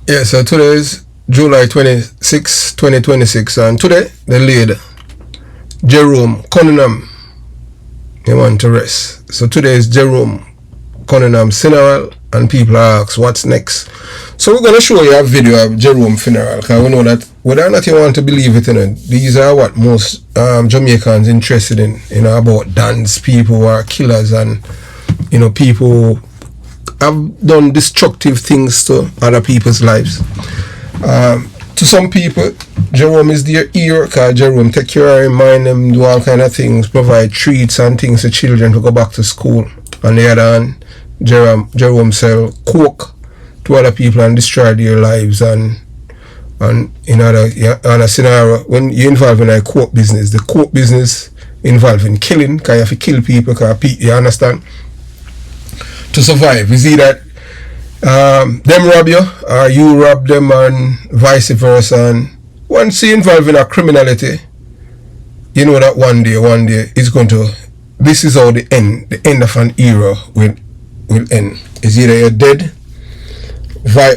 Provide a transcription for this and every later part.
Yeah, so today is July 26, 2026, and today the lead Jerome Conam, he went to rest. So today is Jerome Cunningham funeral, and people ask what's next. So we're going to show you a video of Jerome funeral, because we know that whether or not you want to believe it, these are what most Jamaicans interested in, about dance people who are killers and, people who have done destructive things to other people's lives. To some people, Jerome is their hero, because Jerome take care of him, mind them, do all kind of things, provide treats and things to children to go back to school. On the other hand, Jerome sell coke to other people and destroy their lives. And in a scenario, when you're involved in a coke business, the coke business involved in killing, because you have to kill people, because you understand, to survive. Is either them rob you or you rob them, and vice versa. And once you involved in a criminality, you know that one day it's going to, this is how the end of an era will end. Is either you're dead.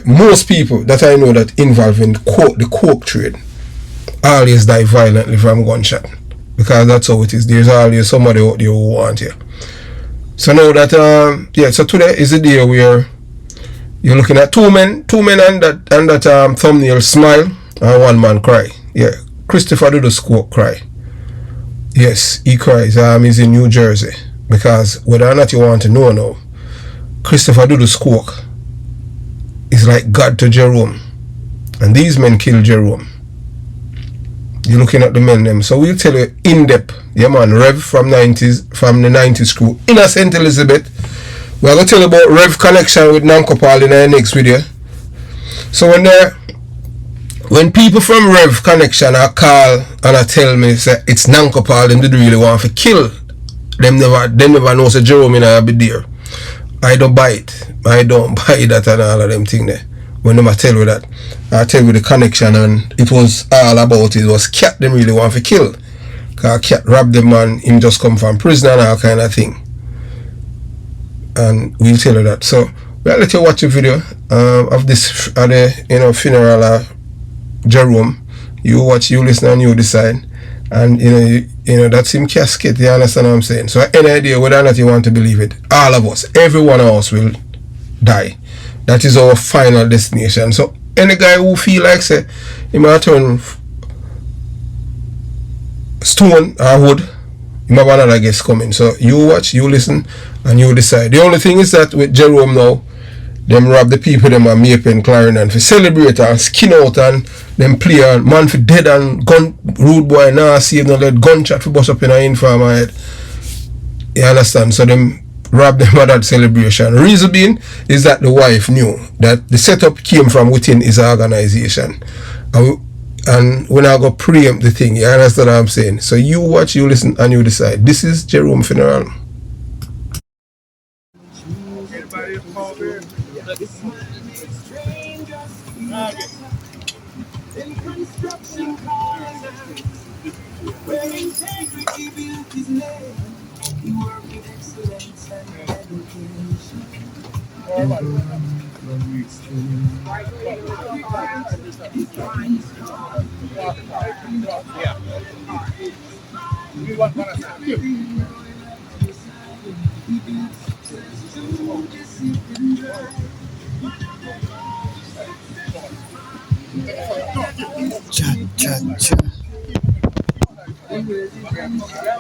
Most people that I know that involved in the coke trade always die violently from gunshot, because that's how it is. There's always somebody out there who wants you. So now that so today is the day where you're looking at two men and that thumbnail smile and one man cry. Yeah, Christopher do the squawk cry. Yes, he cries. He's in New Jersey, because whether or not you want to know now, Christopher do the squawk is like God to Jerome, and these men killed Jerome. You're looking at the men them. So we'll tell you in depth. Yeah man, Rev from the 90s crew, Innocent Elizabeth. We're going to tell you about Rev connection with Nankopal in our next video. So when people from Rev connection are call and I tell me say it's Nankopal, them didn't really want to kill. Them never know say Jerome in be there. I don't buy it. I don't buy that and all of them thing there. When them I tell you that, I tell you the connection, and it was all about it was cat them really want to kill. Cause cat robbed them and him just come from prison and all kind of thing. And we'll tell you that. So we'll let you watch a video of this funeral of Jerome. You watch, you listen, and you decide. And that's him casket, you understand what I'm saying? So any idea whether or not you want to believe it, all of us, every one of us will die. That is our final destination. So any guy who feel like say he might turn stone or wood, you might have another guest coming. So you watch, you listen, and you decide. The only thing is that with Jerome now, them rob the people them and Mapen clarinet for celebrate and skin out, and them play and man for dead and gun rude boy now save no let gunshot for bust up in a informer head. You understand? So them rob them at that celebration. Reason being is that the wife knew that the setup came from within his organization. And when I go preempt the thing, you understand what I'm saying? So you watch, you listen, and you decide. This is Jerome funeral.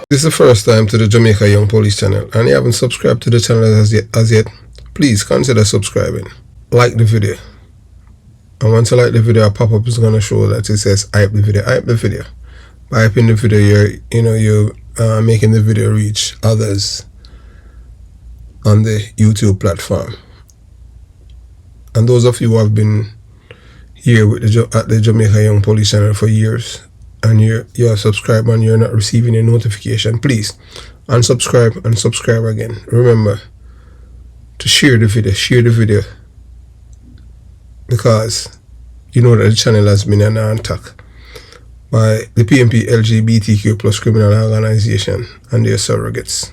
This is the first time to the Jamaica Young Police channel, and you haven't subscribed to the channel as yet, please consider subscribing. Like the video, and once you like the video, a pop-up is going to show that it says hype the video. Hype the video. By hyping the video, you're making the video reach others on the YouTube platform. And those of you who have been here with at the Jamaica Young Police channel for years, and you're subscribed and you're not receiving a notification, please unsubscribe and subscribe again. Remember to share the video, because you know that the channel has been an attack by the PMP LGBTQ plus criminal organization and their surrogates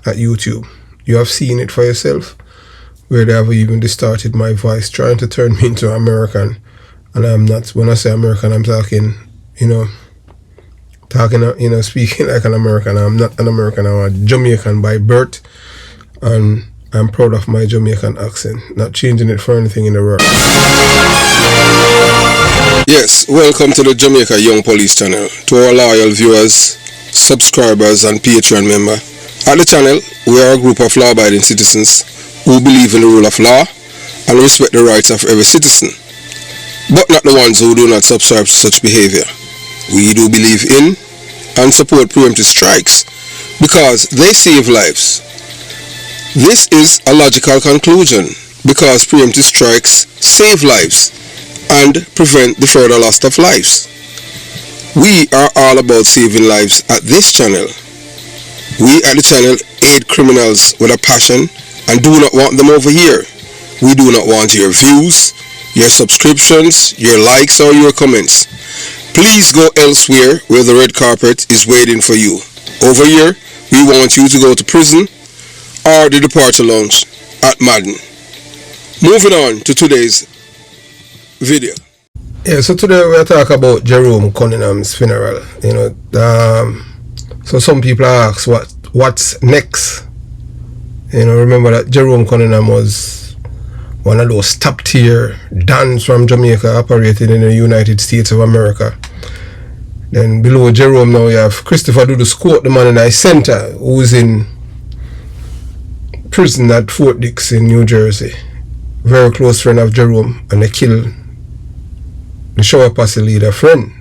at YouTube. You have seen it for yourself. where they have even distorted my voice, trying to turn me into American. And I'm not. When I say American, I'm talking, speaking like an American. I'm not an American. I'm a Jamaican by birth, and I'm proud of my Jamaican accent, not changing it for anything in the world. Yes, welcome to the Jamaica Young Police channel. To our loyal viewers, subscribers and Patreon member. At the channel, we are a group of law-abiding citizens who believe in the rule of law and respect the rights of every citizen, but not the ones who do not subscribe to such behavior. We do believe in and support preemptive strikes because they save lives. This is a logical conclusion because preemptive strikes save lives and prevent the further loss of lives. We are all about saving lives at this channel. We at the channel aid criminals with a passion and do not want them over here. We do not want your views, your subscriptions, your likes or your comments. Please go elsewhere where the red carpet is waiting for you. Over here, we want you to go to prison or the departure lounge at Madden. Moving on to today's video. Yeah, so today we're talking about Jerome Cunningham's funeral. So some people ask what's next. Remember that Jerome Conam was one of those top tier dons from Jamaica operating in the United States of America. Then below Jerome now you have Christopher Dudus, the man in the center, who's in prison at Fort Dix in New Jersey. Very close friend of Jerome, and they killed the shower posse leader friend.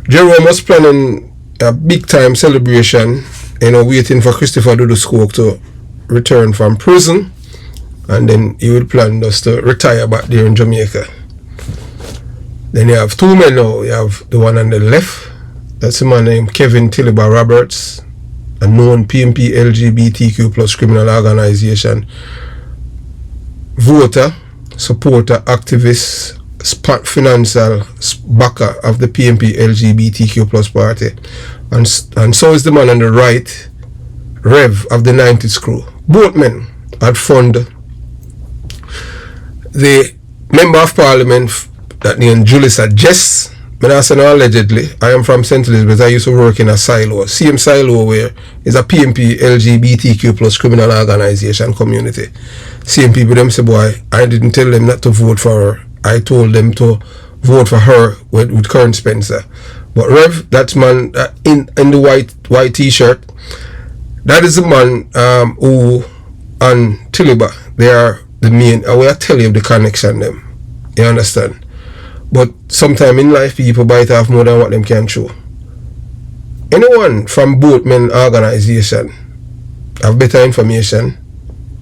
Jerome was planning a big time celebration, waiting for Christopher Dudus to return from prison, and then he would plan just to retire back there in Jamaica. Then you have two men now. You have the one on the left, that's a man named Kevin Tiliba Roberts, a known PMP LGBTQ plus criminal organization, voter, supporter, activist, financial backer of the PMP LGBTQ plus party, and so is the man on the right, Rev of the 90s crew. Both men had funded the member of parliament that named Julius Jess. But I say no, allegedly, I am from St. Elizabeth. I used to work in a silo, same silo where is a PMP LGBTQ plus criminal organization community. Same people them say, boy, I didn't tell them not to vote for her. I told them to vote for her with Kern Spencer. But Rev, that's man in the white t-shirt, that is the man who and Tiliba, they are the main. I will tell you the connection them. You understand? But sometime in life, people bite off more than what them can show. Anyone from both men organization have better information,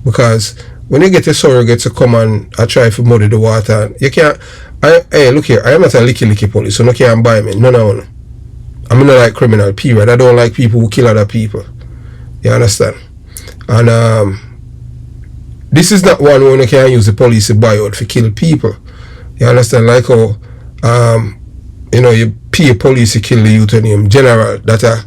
because when you get a surrogate to come and try to muddy the water, you can't. Hey, look here, I am not a licky police, so no can't buy me. No. I'm not like criminal, period. I don't like people who kill other people. You understand? And this is not one where you can use the police to buy out to kill people. You understand? Like how you pay police to kill the youth name general that are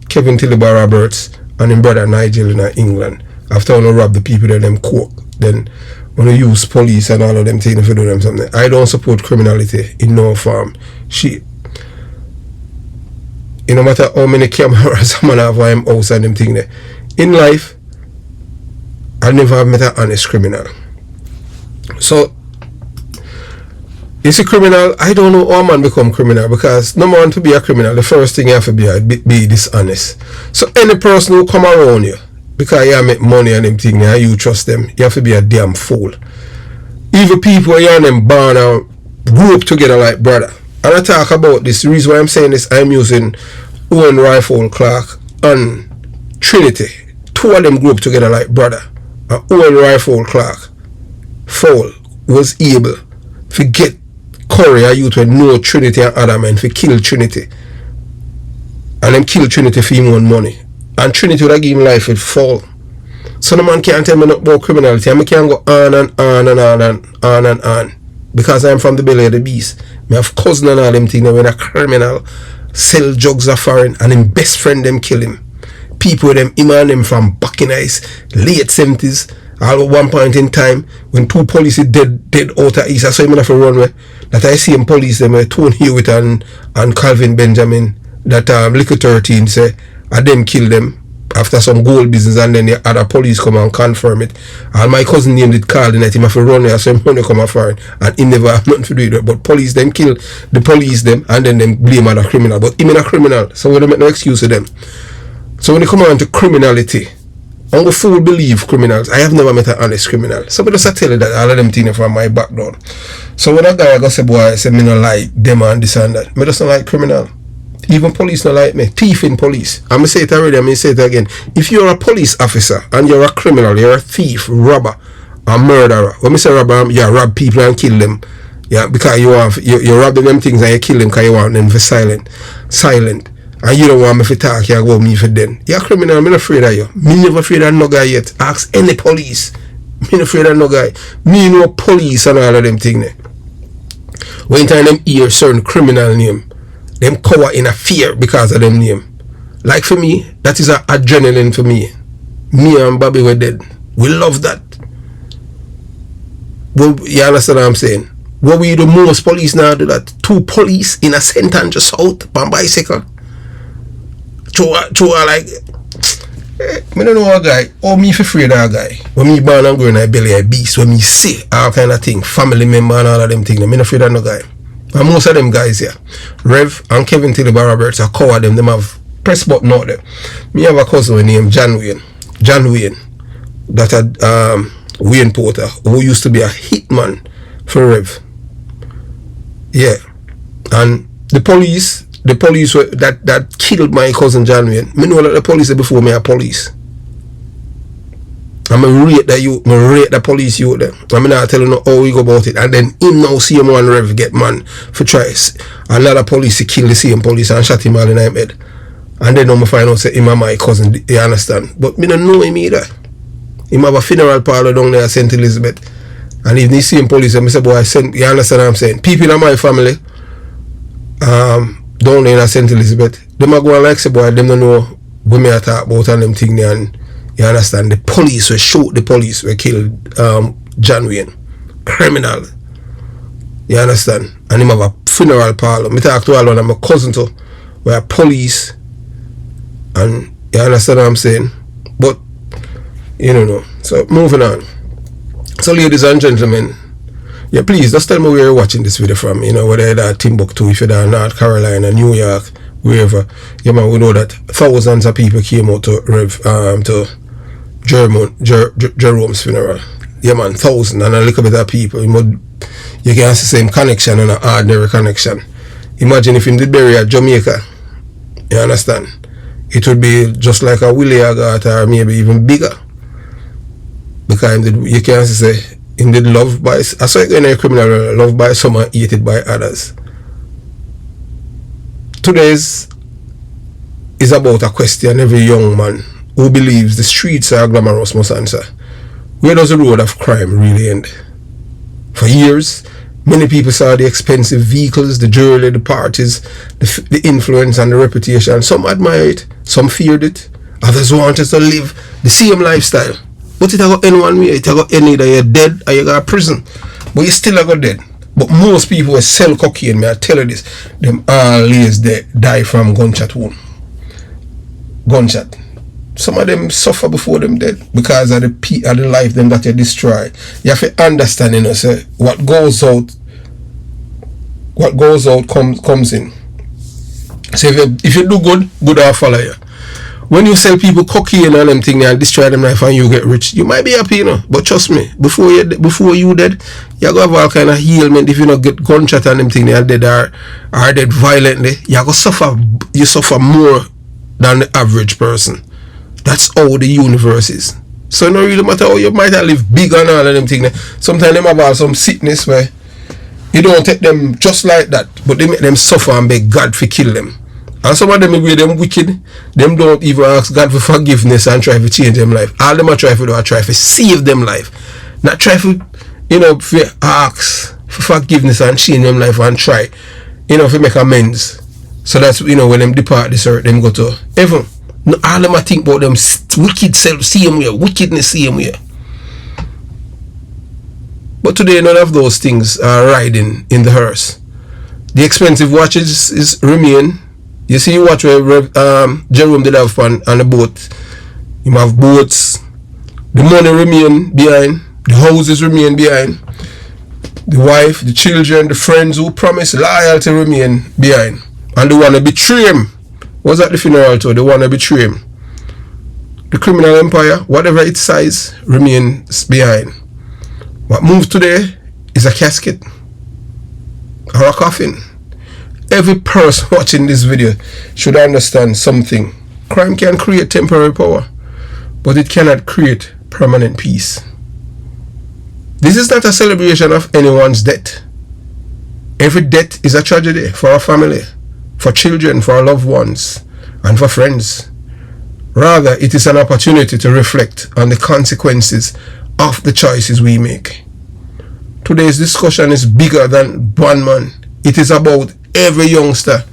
Kevin Tiliba Roberts and his brother Nigel in England. After when you rob the people that them coke, then when you use police and all of them things to do them something. I don't support criminality in no form. No matter how many cameras a man have on him house and them thing there. In life, I never have met an honest criminal. So you see, criminal, I don't know how a man become criminal, because number one, to be a criminal, the first thing you have to be dishonest. So any person who come around you, because you make money and them thing and you trust them, you have to be a damn fool. Even people you and them born and grew up together like brother. And I talk about this, the reason why I'm saying this, I'm using Owen Rifle Clark and Trinity. Two of them grew up together like brother. And Owen Rifle Clark, Fowl, was able to get Curry and youth to know Trinity and other men to kill Trinity. And them kill Trinity for him own money. And Trinity would have given life with Fowl. So no man can't tell me nothing about criminality. I can go on and on and on and on and on. Because I'm from the belly of the beast. I have cousin and all them things when a criminal sell drugs of foreign and him best friend them kill him. people with them, him and them from back in the late 70s. All at one point in time, when 2 police dead out of East, I saw him have to run away. That I see him police them, Tony Hewitt and Calvin Benjamin, that Liquor 13 say, and them kill them after some gold business, and then the other police come and confirm it. And my cousin named it called the night, him have to run away, so him come and fire, and he never have nothing to do with it. But police them kill the police them, and then them blame other criminal. But him is a criminal, so we don't make no excuse to them. So when they come on to criminality, I'm going to fully believe criminals. I have never met an honest criminal. Somebody just tell you that all of them things from my background. So when that guy go say, boy, I say, me not like them and this and that. Me just not like criminal. Even police not like me. Thief in police. I'm going to say it already, I'm going to say it again. If you're a police officer and you're a criminal, you're a thief, robber, a murderer. When I say robber, you rob people and kill them. Yeah, because you rob them things and you kill them because you want them for silent. And you don't want me to talk, you go me for then. You're a criminal, I'm not afraid of you. Me never afraid of no guy yet. Ask any police. Me not afraid of no guy. Me no police and all of them things. When time them hear certain criminal name, them cover in a fear because of them name. Like for me, that is an adrenaline for me. Me and Bobby were dead. We love that. Well, you understand what I'm saying? What we do most police now do that. 2 police in a sentence just out on bicycle. Like, me don't know a guy. Oh, me for afraid of a guy. When me born and growing, I belly a beast. When me see all kind of thing, family member and all of them things, me not afraid of no guy. And most of them guys here, Rev and Kevin Tilliber Roberts, are cover them. Them have press button out there. Me have a cousin named John Wayne, that had Wayne Porter, who used to be a hitman for Rev. Yeah, and the police that killed my cousin John Wayne, me know that the police before me are police. I'm going to rate that youth, I'm rate the police youth them. I'm not telling you how we go about it. And then him now see him one Rev get man for tries. Another police kill the same police and shot him all in his head. And then now I find out say him and my cousin, you understand. But me don't know him either. Him have a funeral parlor down there at St. Elizabeth. And if they see him police, I say, boy, you understand what I'm saying? People in my family, down there in St. Elizabeth, them are going like say, boy, them don't know what me talk about and them thing there. And you understand, the police were shoot, the police were killed John Wayne. Criminal. You understand? And him have a funeral parlor. Me talk to all one of my cousin too, where police, and you understand what I'm saying? But you don't know. So moving on. So ladies and gentlemen, yeah, please just tell me where you're watching this video from. You know, whether you're at Timbuktu, if you're in North Carolina, New York, wherever. Yeah, man, we know that thousands of people came out to Jerome's funeral. Yeah, man, thousands, and a little bit of people. You can see the same connection and an ordinary connection. Imagine if you did bury at Jamaica, you understand? It would be just like a Willie Agatha, or maybe even bigger. Because you can say, in the love by, I saw it in a criminal, loved by some and hated by others. Today's is about a question every young man who believes the streets are glamorous must answer. Where does the road of crime really end? For years, many people saw the expensive vehicles, the jewelry, the parties, the influence and the reputation. Some admired it, some feared it, others wanted to live the same lifestyle. But it got end one way, it got end either you're dead or you got prison. But you still got dead. But most people who sell cocaine, may I tell you this, them always die from gunshot wound. Gunshot. Some of them suffer before them dead because of the life them that you destroy. You have to understand, you know, say, what goes out comes in. So if you do good will follow you. When you sell people cocaine and them thing and destroy them life and you get rich, you might be happy, you know. But trust me, before you dead, you go have all kind of ailment. If you not get gunshot and them thing they are dead or dead violently, you go suffer more than the average person. That's how the universe is. So it don't really matter how you might have live big and all of them things. Sometimes them have some sickness where you don't take them just like that, but they make them suffer and beg God to kill them. And some of them maybe them wicked, them don't even ask God for forgiveness and try to change them life. All them are try to do are try to save them life. Not try to, you know, for ask for forgiveness and change them life and try, you know, to make amends. So that's, you know, when them depart this earth, them go to heaven. No, all them I think about them wicked self same way, wickedness same way. But today none of those things are riding in the hearse. The expensive watches is remain. You see watch where Jerome did have on the boat. You have boats. The money remain behind. The houses remain behind. The wife, the children, the friends who promise loyalty remain behind. And the one to betray him was at the funeral too. The one to betray him. The criminal empire, whatever its size, remains behind. What moves today is a casket or a coffin. Every person watching this video should understand something. Crime can create temporary power, but it cannot create permanent peace. This is not a celebration of anyone's death. Every death is a tragedy for a family, for children, for our loved ones, and for friends. Rather, it is an opportunity to reflect on the consequences of the choices we make. Today's discussion is bigger than one man. It is about every youngster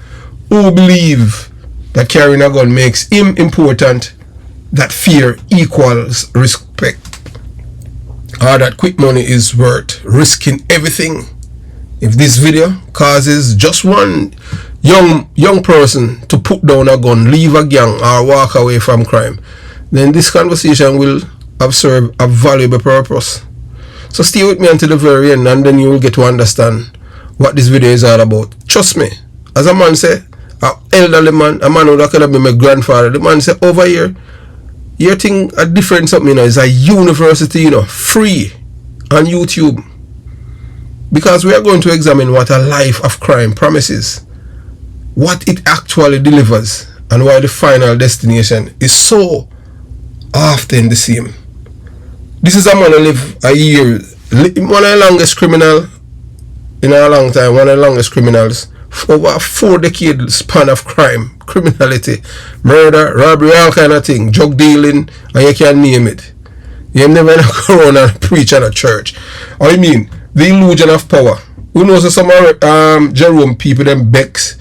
who believes that carrying a gun makes him important, that fear equals respect, or that quick money is worth risking everything. If this video causes just one young person to put down a gun, leave a gang, or walk away from crime, then this conversation will have served a valuable purpose. So stay with me until the very end, and then you will get to understand what this video is all about. Trust me, as a man say, an elderly man, a man who could have been my grandfather, the man say, over here, your thing a different something, you know, it's a university, you know, free on YouTube. Because we are going to examine what a life of crime promises, what it actually delivers, and why the final destination is so often the same. This is a man who live a year, one of the longest criminal in a long time, one of the longest criminals, over a 4-decade span of crime, criminality, murder, robbery, all kind of thing, drug dealing, and you can name it. You never go around and preach at a church. I mean, the illusion of power. Who knows some of Jerome people, them Becks,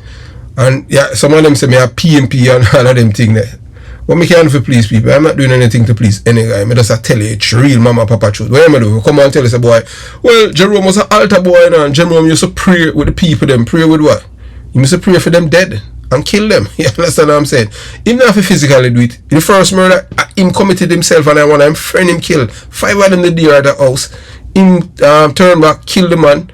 and yeah, some of them say me a PMP and all of them thing there. But me can't please people. I'm not doing anything to please any guy. I just tell you it's real mama papa truth. What am I do? Come and tell us a boy, well, Jerome was an altar boy and Jerome used to pray with the people them. Pray with what? You must pray for them dead and kill them. You understand what I'm saying? He didn't have to physically do it. In the first murder, him committed himself and I want him friend him kill. 5 of them the deer at the house. Him turn back, kill the man.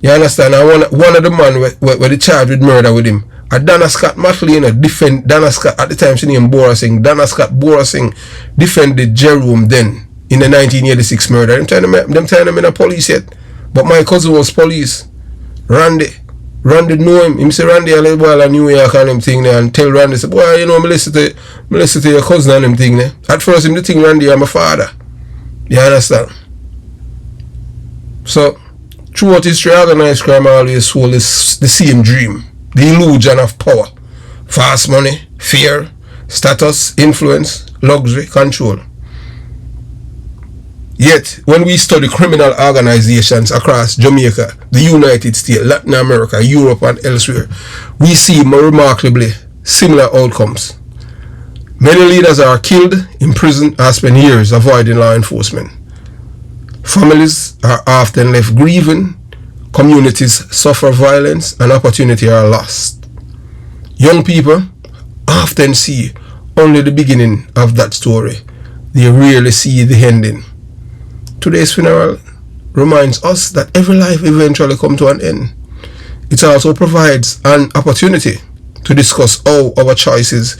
You understand? And one of the man where they charged with murder with him. Dana Scott McLean defend Dana Scott at the time she named Borasing. Dana Scott Borasing defended Jerome then in the 1986 murder. Them telling him in a police yet. But my cousin was police. Randy know him. Him say Randy a little boy in New York and them thing there and tell Randy say, boy, you know me listen to your cousin and them thing there. At first him the thing Randy I'm my father. You understand? So throughout history, organized crime always sold the same dream. The illusion of power, fast money, fear, status, influence, luxury, control. Yet, when we study criminal organizations across Jamaica, the United States, Latin America, Europe and elsewhere, we see remarkably similar outcomes. Many leaders are killed, imprisoned, or spend years avoiding law enforcement. Families are often left grieving, communities suffer violence, and opportunity are lost. Young people often see only the beginning of that story. They rarely see the ending. Today's funeral reminds us that every life eventually comes to an end. It also provides an opportunity to discuss how our choices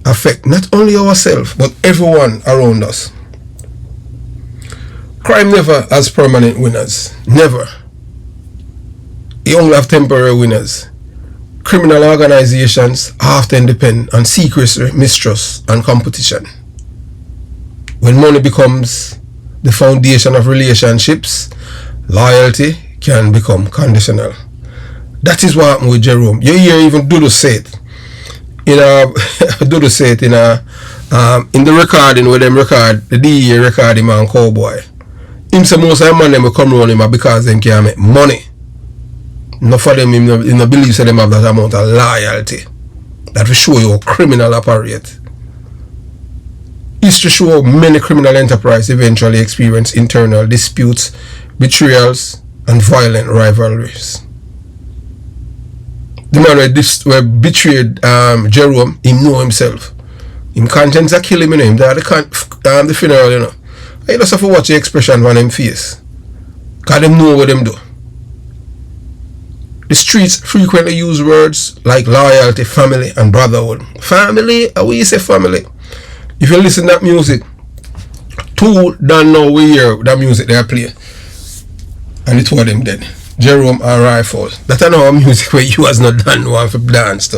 affect not only ourselves, but everyone around us. Crime never has permanent winners. Never. You only have temporary winners. Criminal organizations often depend on secrecy, mistrust, and competition. When money becomes the foundation of relationships, loyalty can become conditional. That is what happened with Jerome. You hear even Dudu say it. In the recording where them record, the DEA record him on Cowboy. Him say most of the man them will come around him because them can make money. Not for them, him no believe so them have that amount of loyalty. That will show you how criminal operate. History shows many criminal enterprises eventually experience internal disputes, betrayals, and violent rivalries. The man who betrayed Jerome, he know himself. Him conscience a kill him, you know. Him the funeral, you know. I just have to watch the expression on him face. Because them know what them do. The streets frequently use words like loyalty, family, and brotherhood. Family? How will you say family? If you listen to that music, two don't know we hear that music they play. And the two of them dead. Jerome and Rifle. That I know music where you has not done one for dance to.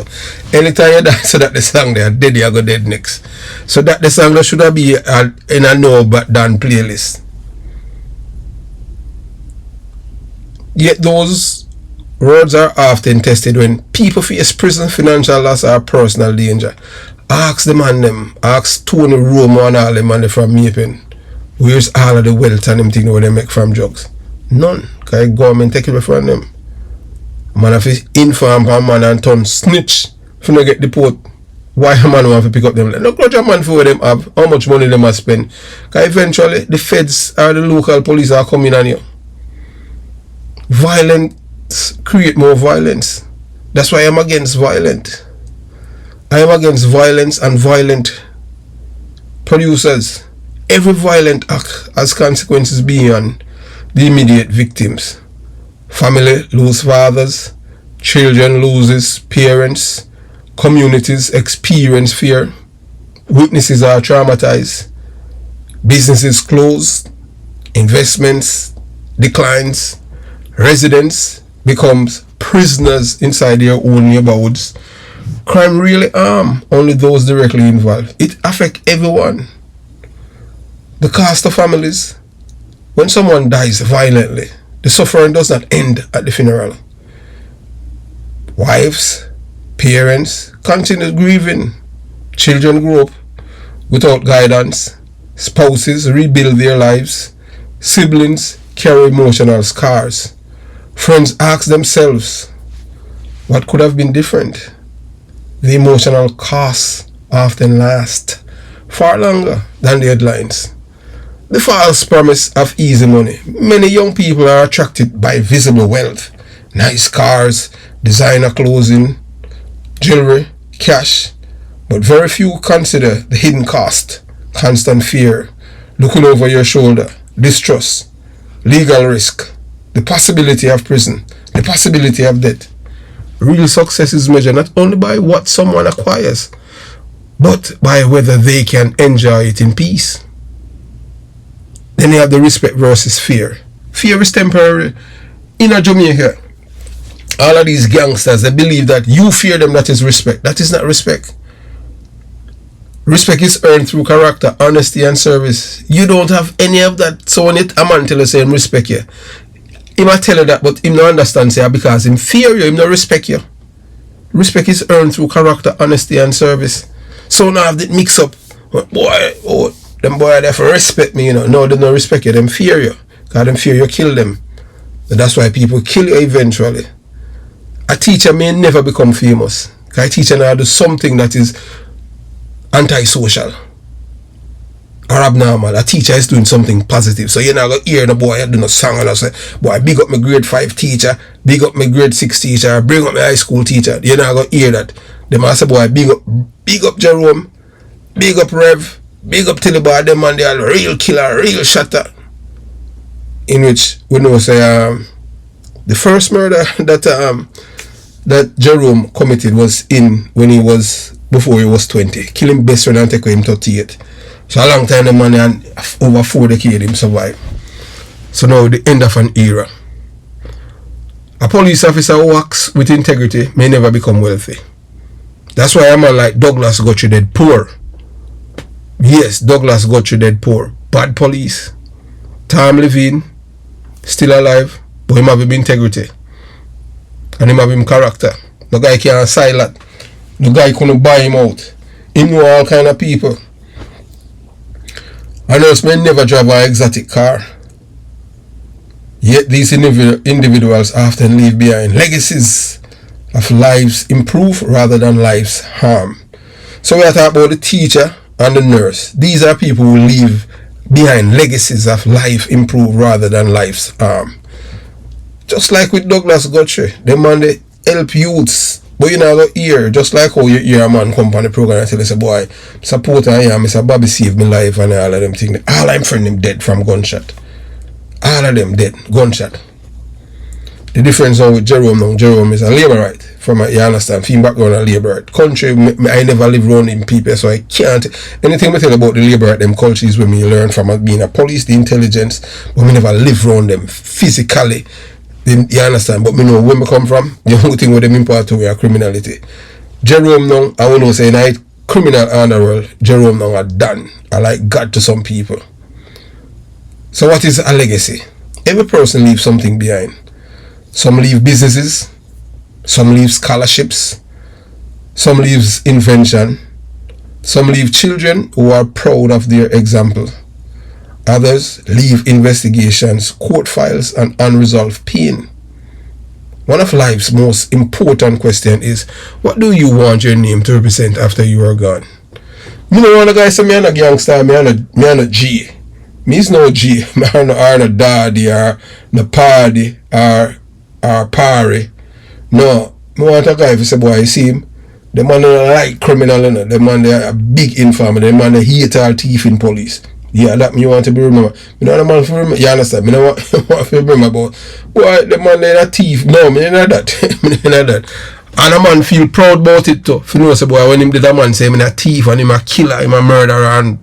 Anytime you dance to that the song they are dead, you go dead next. So that the song that should be in a no but done playlist. Yet those words are often tested when people face prison, financial loss, or personal danger. Ask the man them, ask Tony Romo and all them and from Mapen. Where's all of the wealth and them thing where they make from drugs? None. Because the government take it from them. Man have to inform a man and turn snitch if you not get deport. Why a man want to pick up them? No clutch a man for what them have, how much money they must spend. Because eventually the feds or the local police are coming on you. Violence create more violence. That's why I'm against violence. I am against violence and violent producers. Every violent act has consequences beyond the immediate victims. Family lose fathers, children loses parents, communities experience fear, witnesses are traumatized, businesses close, investments declines, residents becomes prisoners inside their own neighborhoods. Crime really harm only those directly involved. It affects everyone. The cost of families. When someone dies violently, the suffering does not end at the funeral. Wives, parents continue grieving. Children grow up without guidance. Spouses rebuild their lives. Siblings carry emotional scars. Friends ask themselves, what could have been different? The emotional costs often last far longer than the headlines. The false promise of easy money. Many young people are attracted by visible wealth. Nice cars, designer clothing, jewelry, cash. But very few consider the hidden cost. Constant fear, looking over your shoulder, distrust, legal risk, the possibility of prison, the possibility of death. Real success is measured not only by what someone acquires, but by whether they can enjoy it in peace. Then you have the respect versus fear. Fear is temporary. In Jamaica, all of these gangsters, they believe that you fear them, that is respect. That is not respect. Respect is earned through character, honesty, and service. You don't have any of that. So when a man tell you say him respect you, he might tell you that, but him not understand say because him fear you, him not respect you. Respect is earned through character, honesty, and service. So now have that mix up. Boy, them boy they for respect me, you know. No, they don't respect you, them fear you. Because them fear you kill them. But that's why people kill you eventually. A teacher may never become famous. Because a teacher now do something that is antisocial or abnormal. A teacher is doing something positive. So you're not going to hear the boy do no song and say, boy, big up my grade 5 teacher, big up my grade 6 teacher, bring up my high school teacher. You're not going to hear that. They must say, boy, big up Jerome, big up Rev, big up Tilly boy, them man, they are real killer, real shatter. In which we know say the first murder that Jerome committed was before he was 20. Kill him best friend and take him 38. So a long time the man and over 4 decades him survive. So now the end of an era. A police officer who works with integrity may never become wealthy. That's why a man like Douglas Guthrie dead poor. Yes, Douglas Guthrie dead poor. Bad police. Tom Levine still alive, but him have him integrity. And him have him character. The guy can't silent. The guy couldn't buy him out. He know all kind of people. And else may never drive an exotic car. Yet these individuals often leave behind legacies of lives improve rather than lives harm. So we are talking about the teacher and the nurse. These are people who leave behind legacies of life improved rather than life's harm. Just like with Douglas Guthrie, them man they help youths. But you know, go hear, just like how you hear a man come on the program and tell us, boy, support I am, Mr. Bobby saved my life and all of them things. All I'm friend them dead from gunshot. All of them dead, gunshot. The difference now with Jerome now, Jerome is a labourite. From a, you understand, film background a labourite. Country, I never live around in people, so I can't. Anything I tell about the labourite, them culture is when me learn from being a police, the intelligence, but me never live around them physically. You understand? But me know where me come from. The only thing with them impart to me are criminality. Jerome now, I want to say, in a criminal honor world, Jerome now are done. I like God to some people. So what is a legacy? Every person leaves something behind. Some leave businesses, some leave scholarships, some leave invention, some leave children who are proud of their example. Others leave investigations, court files, and unresolved pain. One of life's most important questions is, what do you want your name to represent after you are gone? Me no want a guy say me a gangster, me a G. Me is no G, me are no daddy or no party or party. No, me want a guy if you say, boy, you see him, the man don't like criminal, you know? The man they are a big informer, the man they hate all thief in police. Yeah, that me want to be remember. Me know the man for remember, you understand? Me know what to remember about. Boy, the man they a thief. No, me know that. Me know that. And a man feel proud about it too. If you know, say, boy, when him did a man say him a thief and him a killer, him a murderer, and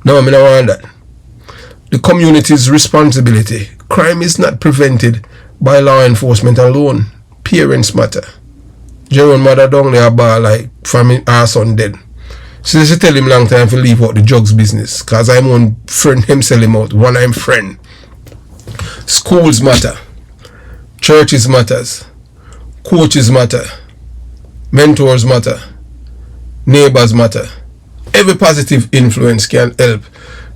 no, me no want that. The community's responsibility. Crime is not prevented by law enforcement alone. Parents matter. Jerome mother down there bar like from her son dead. So she tell him long time to leave out the drugs business. Cause I'm one friend him sell him out. One I'm friend. Schools matter. Churches matters. Coaches matter. Mentors matter. Neighbors matter. Every positive influence can help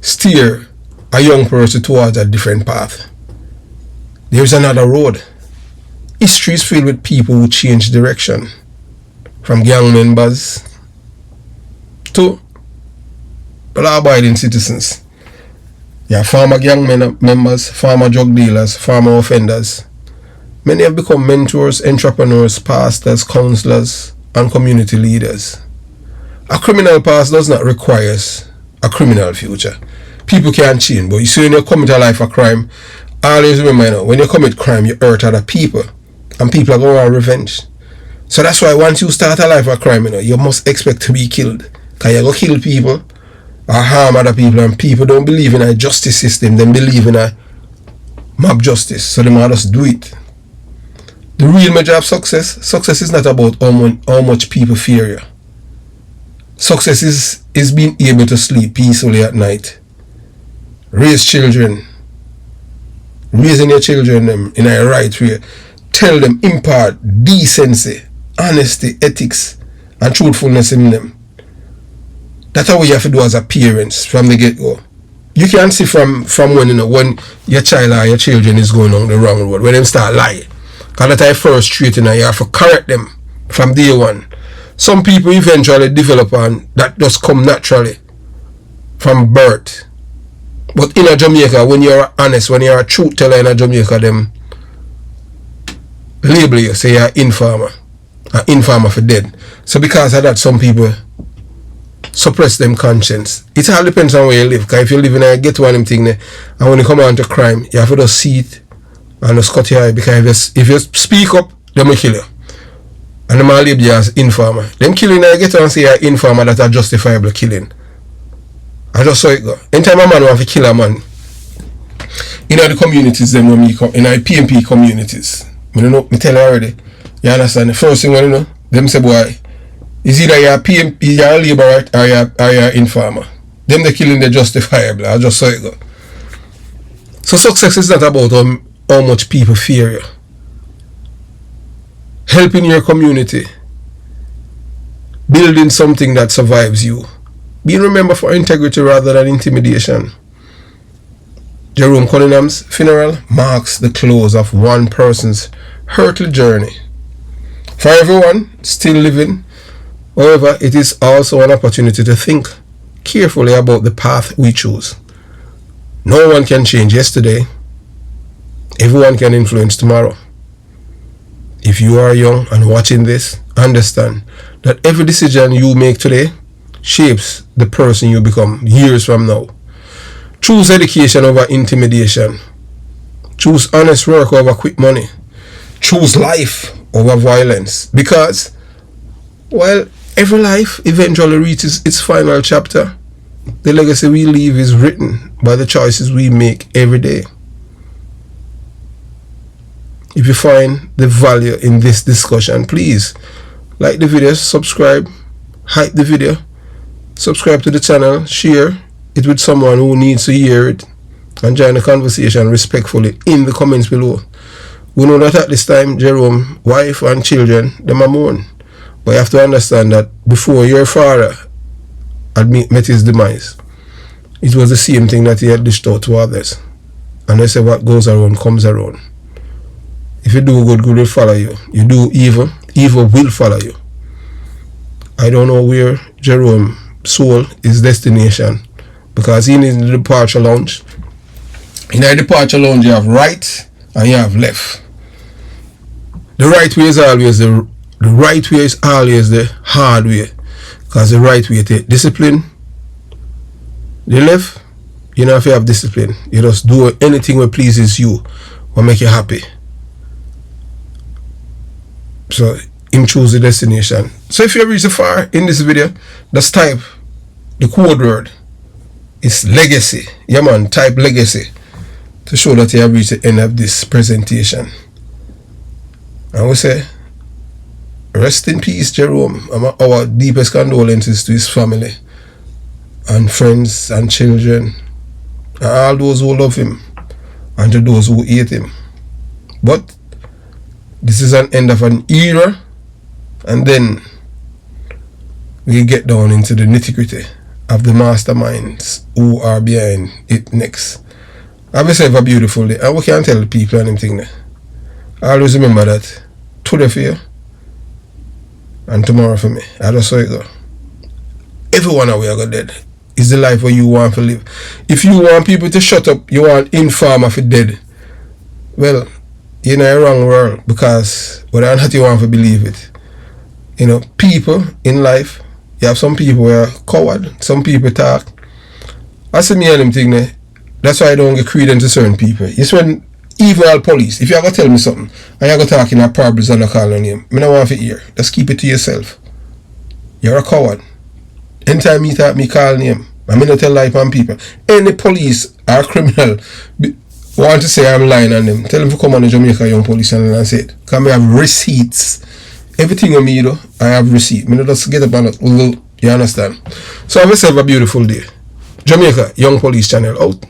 steer a young person towards a different path. There is another road. History is filled with people who change direction. From gang members to law-abiding citizens. You have former gang members, former drug dealers, former offenders. Many have become mentors, entrepreneurs, pastors, counselors, and community leaders. A criminal past does not require a criminal future. People can change, but you see when you commit a life of crime, always remember, you know, when you commit crime, you hurt other people, and people are going to want revenge. So that's why once you start a life of crime, you know, you must expect to be killed. Because you go kill people or harm other people, and people don't believe in a justice system, they believe in a mob justice, so they might just do it. The real measure of success is not about how much people fear you. Success is being able to sleep peacefully at night. Raise children. Raising your children in a right way. Tell them, impart decency, honesty, ethics, and truthfulness in them. That's what you have to do as a parents from the get-go. You can see from when, you know, when your child or your children is going on the wrong road, when them start lying. Because that's first trait, you know, you have to correct them from day one. Some people eventually develop, and that just come naturally from birth. But in a Jamaica, when you're honest, when you're a truth teller in a Jamaica, them label you, say you're informer. An informer for dead. So because of that, some people suppress them conscience. It all depends on where you live. Because if you live in a ghetto and them thing there, and when you come on to crime, you have to just see it and just cut your eye. Because if you speak up, they will kill you. And them all label you as informer. Them killing in a ghetto and say you're informer, that's a justifiable killing. I just saw it go. Anytime a man want to kill a man, in the communities, them when me come, in the PMP communities, I know, me tell you already, you understand, the first thing when you know, them say, boy, is either you're a PMP, you're a labourite, or you're an informer. Them the killing, they justifiable. I just saw it go. So success is not about how much people fear you. Helping your community, building something that survives you, being remembered for integrity rather than intimidation. Jerome Cunningham's funeral marks the close of one person's earthly journey. For everyone still living, however, it is also an opportunity to think carefully about the path we choose. No one can change yesterday. Everyone can influence tomorrow. If you are young and watching this, understand that every decision you make today shapes the person you become years from now. Choose education over intimidation. Choose honest work over quick money. Choose life over violence. Because while every life eventually reaches its final chapter, the legacy we leave is written by the choices we make every day. If you find the value in this discussion, please like the video, subscribe, hype the video, subscribe to the channel, share it with someone who needs to hear it, and join the conversation respectfully in the comments below. We know that at this time, Jerome's wife and children, them are mourn. But you have to understand that before your father had met his demise, it was the same thing that he had dished out to others. And they say what goes around comes around. If you do good, good will follow you. You do evil, evil will follow you. I don't know where Jerome's soul is destination, because he is in the departure lounge. In the departure lounge, you have right and you have left. The right way is always the right way is always the hard way, because the right way takes discipline. The left, you know, if you have discipline, you just do anything that pleases you or make you happy. So him choose the destination. So if you reach far in this video, just type the code word. It's legacy. Yeah man, type legacy to show that you have reached the end of this presentation. And we say, rest in peace, Jerome. Our deepest condolences to his family and friends and children and all those who love him and to those who hate him. But this is an end of an era, and then we get down into the nitty-gritty of the masterminds who are behind it next. Have yourself a beautiful day, and we can tell the people anything there. Always remember that today for you and tomorrow for me. I just saw it go. Everyone away are dead. Is the life where you want to live. If you want people to shut up, you want informer for dead. Well, you're in a wrong world, because whether or not you want to believe it, you know, people in life, you have some people who are coward, some people talk. I see me and them thing there. That's why I don't get credence to certain people. It's when evil police, if you ever tell me something and you go talking in parables and I call your name, I don't want to hear. Just keep it to yourself. You're a coward. Anytime you talk me call name, I'm going to tell lie on people. Any police or criminal want to say I'm lying on them, tell them to come on the Jamaica Young Police Channel and say it. Because I have receipts. Everything on me, though, I have receipt. I don't just get up and you understand. So have yourself a beautiful day. Jamaica Young Police Channel out.